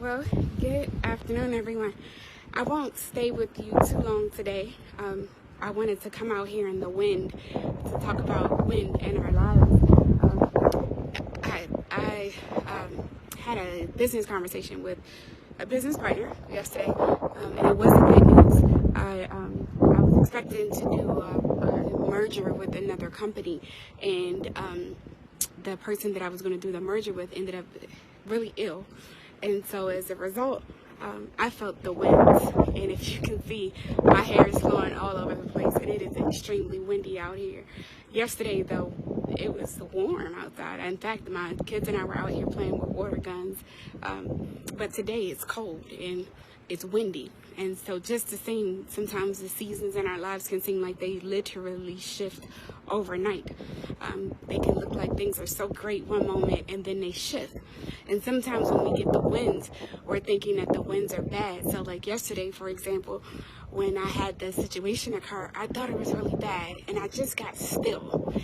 Well, good afternoon, everyone. I won't stay with you too long today. I wanted to come out here in the wind to talk about wind in our lives. I had a business conversation with a business partner yesterday, and it wasn't good news. I was expecting to do a merger with another company, and the person that I was going to do the merger with ended up really ill. And so as a result, I felt the winds, and if you can see, my hair is flowing all over the place, and it is extremely windy out here. Yesterday, though, it was warm outside. In fact, my kids and I were out here playing with water guns, but today it's cold and it's windy. And so just the same, sometimes the seasons in our lives can seem like they literally shift overnight. They can look like things are so great one moment and then they shift. And sometimes when we get the winds, we're thinking that the winds are bad. So like yesterday, for example, when I had the situation occur, I thought it was really bad, and I just got still.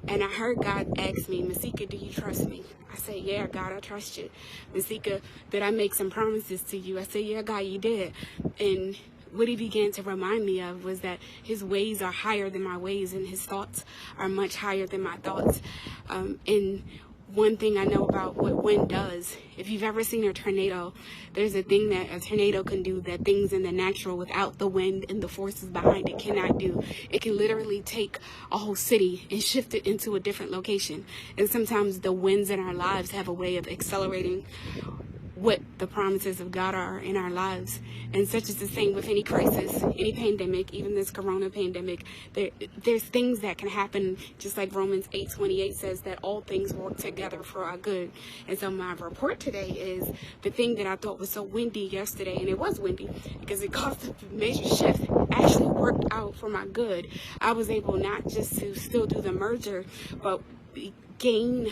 And I heard God ask me, Masica, do you trust me? I said, yeah, God, I trust you. Masica, did I make some promises to you? I said, yeah, God, you did. And what he began to remind me of was that his ways are higher than my ways, and his thoughts are much higher than my thoughts. And one thing I know about what wind does, if you've ever seen a tornado, there's a thing that a tornado can do that things in the natural without the wind and the forces behind it cannot do. It can literally take a whole city and shift it into a different location. And sometimes the winds in our lives have a way of accelerating what the promises of God are in our lives. And such is the same with any crisis, any pandemic, even this corona pandemic. There's things that can happen, just like Romans 8:28 says, that all things work together for our good. And so my report today is the thing that I thought was so windy yesterday, and it was windy because it caused a major shift, actually worked out for my good. I was able not just to still do the merger, but gain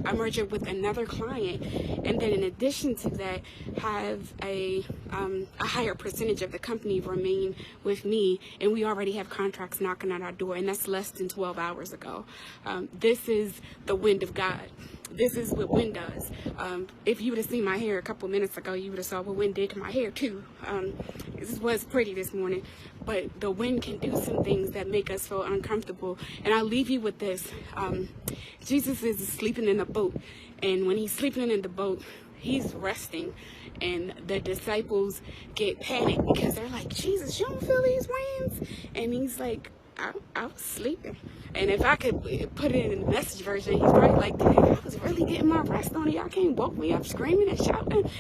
a merger with another client, and then in addition to that have a higher percentage of the company remain with me, and we already have contracts knocking on our door, and that's less than 12 hours ago. This is the wind of God. This is what wind does. If you would have seen my hair a couple minutes ago, you would have saw what wind did to my hair too. This was pretty this morning, but the wind can do some things that make us feel uncomfortable. And I'll leave you with this. Jesus is sleeping in a boat, and when he's sleeping in the boat, he's resting, and the disciples get panicked because they're like, Jesus, you don't feel these winds? And he's like, I was sleeping. And if I could put it in the message version, he's probably like, I was really getting my rest on it. Y'all can't woke me up screaming and shouting.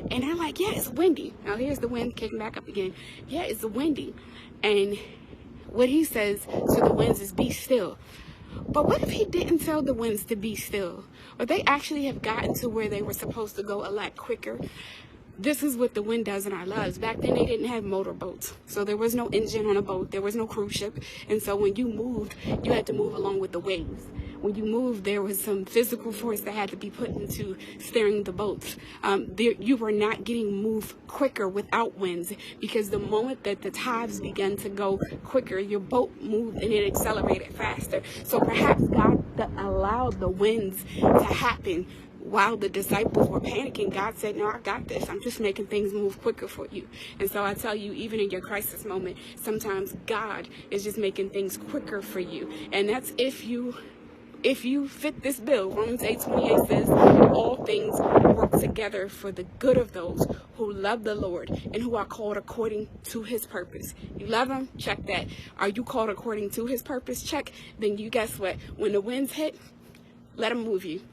And they're like, yeah, it's windy. Now here's the wind kicking back up again. Yeah, it's windy. And what he says to the winds is, be still. But what if he didn't tell the winds to be still? Or they actually have gotten to where they were supposed to go a lot quicker? This is what the wind does in our lives. Back then, they didn't have motorboats. So there was no engine on a boat. There was no cruise ship. And so when you moved, you had to move along with the waves. When you moved, there was some physical force that had to be put into steering the boats. You were not getting moved quicker without winds, because the moment that the tides began to go quicker, your boat moved and it accelerated faster. So perhaps God allowed the winds to happen while the disciples were panicking. God said, no, I got this. I'm just making things move quicker for you. And so I tell you, even in your crisis moment, sometimes God is just making things quicker for you. And that's if you fit this bill. Romans 8:28 says, all things work together for the good of those who love the Lord and who are called according to his purpose. You love him? Check that. Are you called according to his purpose? Check. Then you guess what? When the winds hit, let him move you.